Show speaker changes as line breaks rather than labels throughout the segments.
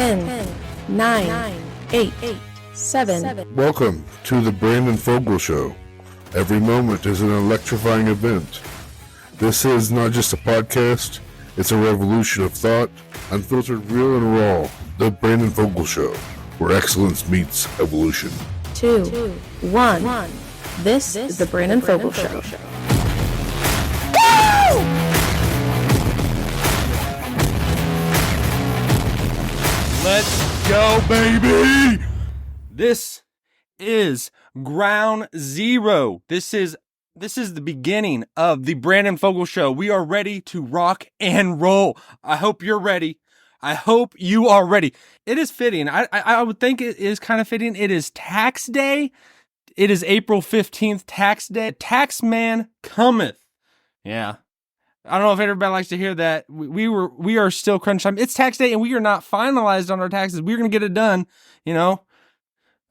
10, 9, 8, 7.
Welcome to the Brandon Fogal Show. Every moment is an electrifying event. This is not just a podcast, it's a revolution of thought, unfiltered, real and raw. The Brandon Fogal Show, where excellence meets evolution.
2, 1. This is the Brandon Fogal Show.
Let's go, baby! This is ground zero. This is the beginning of the Brandon Fogal Show. We are ready to rock and roll. I hope you're ready. I hope you are ready. It is fitting. I would think it is kind of fitting. It is tax day. It is April 15th, tax day. Tax man cometh. Yeah. I don't know if everybody likes to hear that. We are still crunch time. It's tax day and we are not finalized on our taxes. We're going to get it done. You know,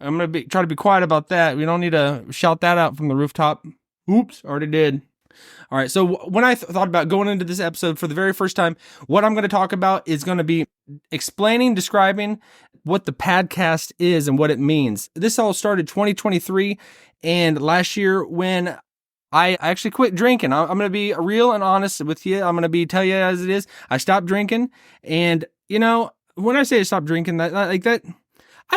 I'm going to try to be quiet about that. We don't need to shout that out from the rooftop. Oops, already did. All right. So when I thought about going into this episode for the very first time, what I'm going to talk about is going to be describing what the Padcast is and what it means. This all started 2023 and last year when I actually quit drinking. I'm going to be real and honest with you. I'm going to tell you as it is. I stopped drinking. And, you know, when I say I stopped drinking, I've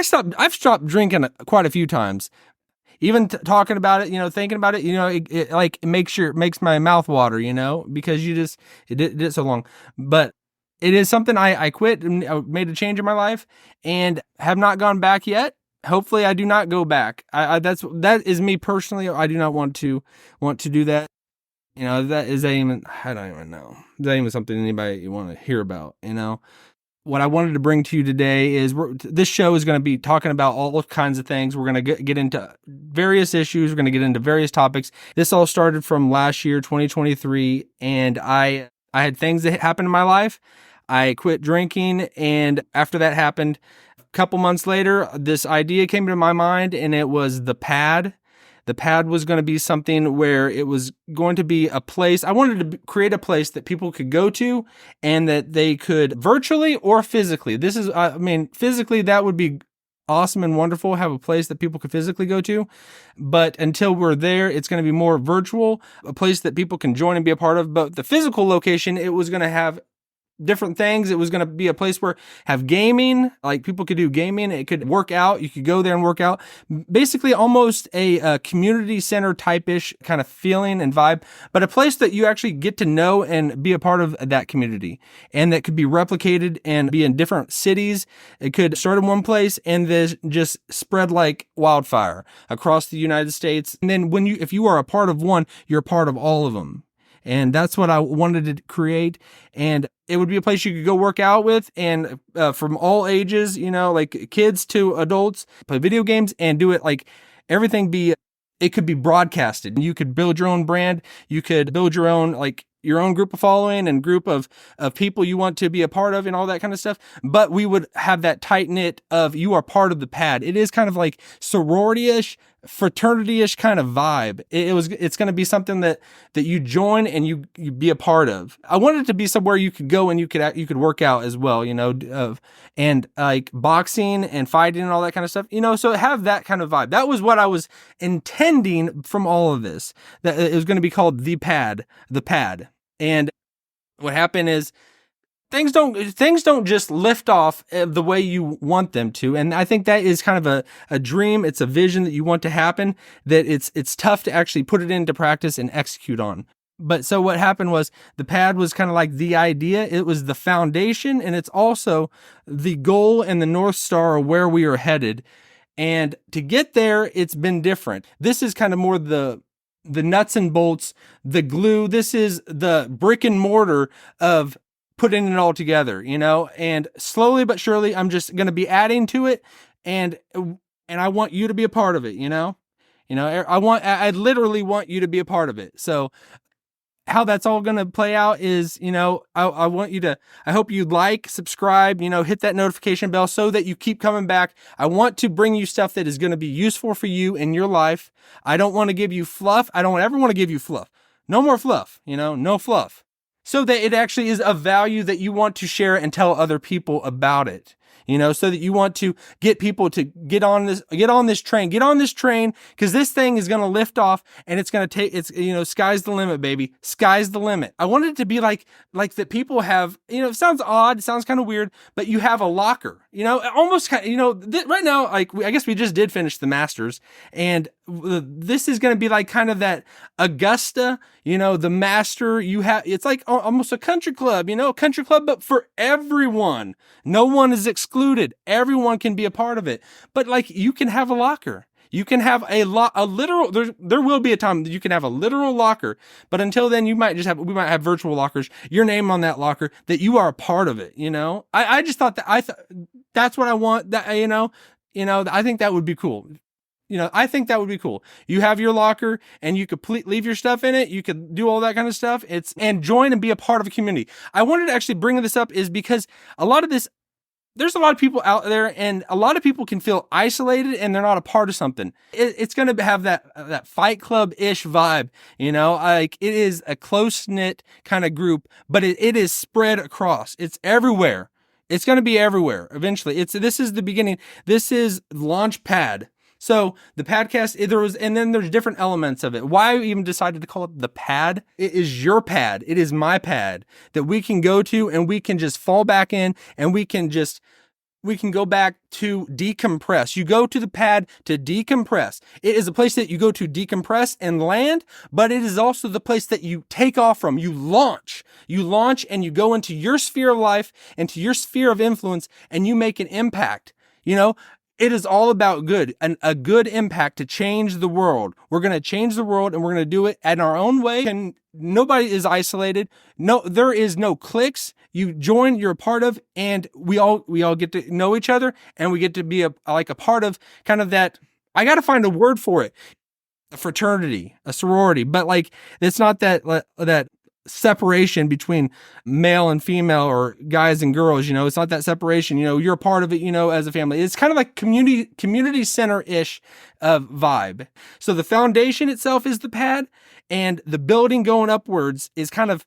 stopped drinking quite a few times. Even talking about it, you know, thinking about it, you know, it makes my mouth water, you know, because it did it so long. But it is something I quit and I made a change in my life and have not gone back yet. Hopefully I do not go back. That is me personally. I do not want to do that. You know, I don't even know. That even something anybody you want to hear about, you know. What I wanted to bring to you today is this show is going to be talking about all kinds of things. We're going to get into various issues. We're going to get into various topics. This all started from last year, 2023, and I had things that happened in my life. I quit drinking, and after that happened, couple months later, this idea came into my mind, and it was the pad. The pad was going to be something where it was going to be a place. I wanted to create a place that people could go to and that they could virtually or physically. Physically, that would be awesome and wonderful, have a place that people could physically go to. But until we're there, it's going to be more virtual, a place that people can join and be a part of. But the physical location, it was going to have different things. It was going to be a place where have gaming, like people could do gaming. It could work out. You could go there and work out. Basically almost a community center type-ish kind of feeling and vibe, but a place that you actually get to know and be a part of that community. And that could be replicated and be in different cities. It could start in one place and then just spread like wildfire across the United States. And then if you are a part of one, you're a part of all of them. And that's what I wanted to create. And it would be a place you could go work out with and from all ages, you know, like kids to adults, play video games and do it like everything it could be broadcasted. You could build your own brand. You could build your own group of following and group of people you want to be a part of and all that kind of stuff. But we would have that tight knit of you are part of the pad. It is kind of like sorority-ish, fraternity-ish kind of vibe. It's going to be something that you join and you be a part of. I wanted it to be somewhere you could go and you could work out as well, you know, and like boxing and fighting and all that kind of stuff, you know, so have that kind of vibe. That was what I was intending from all of this, that it was going to be called the pad. And what happened is things don't just lift off the way you want them to. And I think that is kind of a dream. It's a vision that you want to happen, that it's tough to actually put it into practice and execute on. But so what happened was the pad was kind of like the idea. It was the foundation and it's also the goal and the North Star of where we are headed. And to get there, it's been different. This is kind of more the nuts and bolts, the glue. This is the brick and mortar of putting it all together, you know, and slowly but surely, I'm just going to be adding to it. And I want you to be a part of it, you know, I literally want you to be a part of it. So how that's all going to play out is, you know, I hope you subscribe, you know, hit that notification bell so that you keep coming back. I want to bring you stuff that is going to be useful for you in your life. I don't want to give you fluff. I don't ever want to give you fluff. No more fluff, you know, no fluff. So that it actually is of value that you want to share and tell other people about it. so that you want to get people to get on this train, because this thing is going to lift off and it's going to take, sky's the limit, baby. Sky's the limit. I wanted it to be like that people have, it sounds odd, it sounds kind of weird, but you have a locker, almost kind of, right now, I guess we just did finish the Masters, and this is going to be like kind of that Augusta, the Master, it's like almost a country club, but for everyone. No one is excluded. Everyone can be a part of it. But like, you can have a locker. You can have a literal, there will be a time that you can have a literal locker, but until then we might have virtual lockers, your name on that locker, that you are a part of it, I just thought that's what I want, that, I think that would be cool. I think that would be cool. You have your locker and you could leave your stuff in it. You could do all that kind of stuff. And join and be a part of a community. I wanted to actually bring this up is because there's a lot of people out there, and a lot of people can feel isolated and they're not a part of something. It's going to have that Fight Club-ish vibe, like it is a close-knit kind of group, but it is spread across. It's everywhere. It's going to be everywhere eventually. This is the beginning. This is launch pad. So the Padcast, and then there's different elements of it. Why I even decided to call it the pad? It is your pad. It is my pad that we can go to, and we can just fall back in, and we can go back to decompress. You go to the pad to decompress. It is a place that you go to decompress and land, but it is also the place that you take off from. You launch and you go into your sphere of life, into your sphere of influence, and you make an impact. It is all about good, and a good impact to change the world. We're going to change the world, and we're going to do it in our own way. And nobody is isolated. No, there is no cliques. You join, you're a part of, and we all get to know each other, and we get to be a part of kind of that. I got to find a word for it. A fraternity, a sorority, but like, it's not that separation between male and female or guys and girls, it's not that separation, you're a part of it, as a family. It's kind of like community center-ish vibe. So the foundation itself is the pad, and the building going upwards is kind of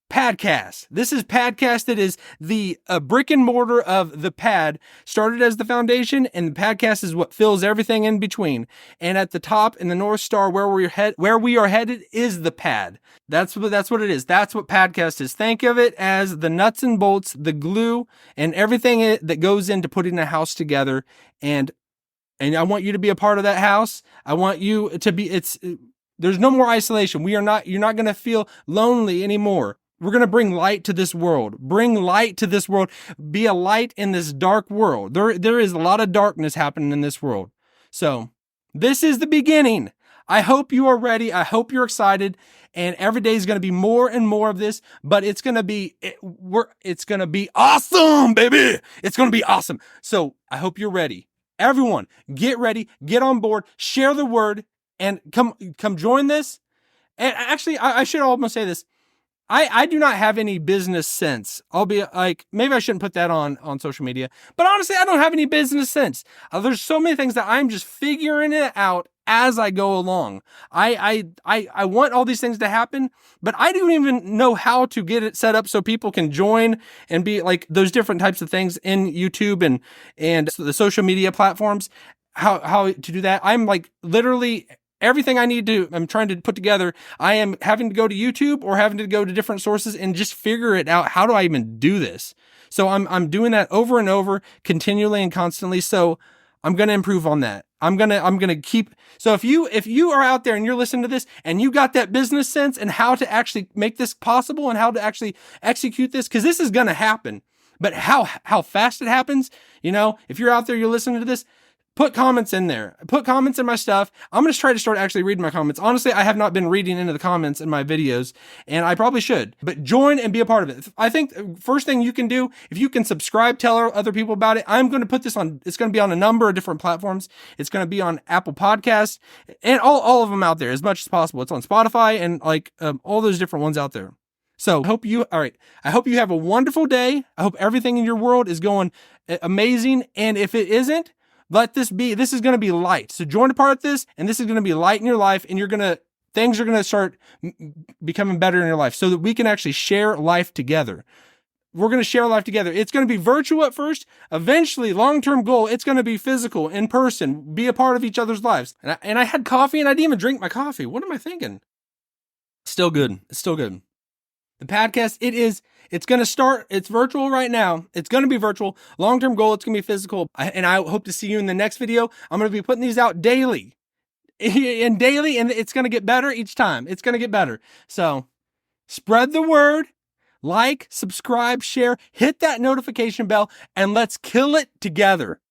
Padcast. This is Padcast. It is the brick and mortar of the pad, started as the foundation, and the Padcast is what fills everything in between. And at the top, in the North Star, where we are headed, is the pad. That's what it is. That's what Padcast is. Think of it as the nuts and bolts, the glue, and everything that goes into putting a house together. And I want you to be a part of that house. I want you to be. There's no more isolation. You're not going to feel lonely anymore. We're going to bring light to this world. Bring light to this world. Be a light in this dark world. There is a lot of darkness happening in this world. So this is the beginning. I hope you are ready. I hope you're excited. And every day is going to be more and more of this, but it's going to be awesome, baby. It's going to be awesome. So I hope you're ready. Everyone, get ready, get on board, share the word, and come join this. And actually, I should almost say this. I do not have any business sense. I'll be like, maybe I shouldn't put that on social media, but honestly, I don't have any business sense. There's so many things that I'm just figuring it out as I go along. I want all these things to happen, but I don't even know how to get it set up so people can join and be like those different types of things in YouTube and the social media platforms, how to do that. I'm like literally everything I'm trying to put together, I am having to go to YouTube or having to go to different sources and just figure it out. How do I even do this? So I'm doing that over and over, continually and constantly. So I'm going to improve on that. I'm going to keep. So if you are out there and you're listening to this and you got that business sense and how to actually make this possible and how to actually execute this, because this is going to happen, but how fast it happens, if you're out there, you're listening to this, put comments in there. Put comments in my stuff. I'm going to try to start actually reading my comments. Honestly, I have not been reading into the comments in my videos, and I probably should. But join and be a part of it. I think first thing you can do, if you can subscribe, tell other people about it. I'm going to put this on, it's going to be on a number of different platforms. It's going to be on Apple Podcasts and all of them out there as much as possible. It's on Spotify and all those different ones out there. So I hope you have a wonderful day. I hope everything in your world is going amazing. And if it isn't, let this be. This is going to be light. So join a part of this, and this is going to be light in your life, and things are going to start becoming better in your life so that we can actually share life together. We're going to share life together. It's going to be virtual at first. Eventually, long-term goal, it's going to be physical, in person, be a part of each other's lives. And I had coffee and I didn't even drink my coffee. What am I thinking? Still good. It's still good. The podcast, it's going to start. It's virtual right now. It's going to be virtual. Long-term goal, it's going to be physical. And I hope to see you in the next video. I'm going to be putting these out daily. And it's going to get better each time. It's going to get better. So spread the word. Like, subscribe, share, hit that notification bell, and let's kill it together.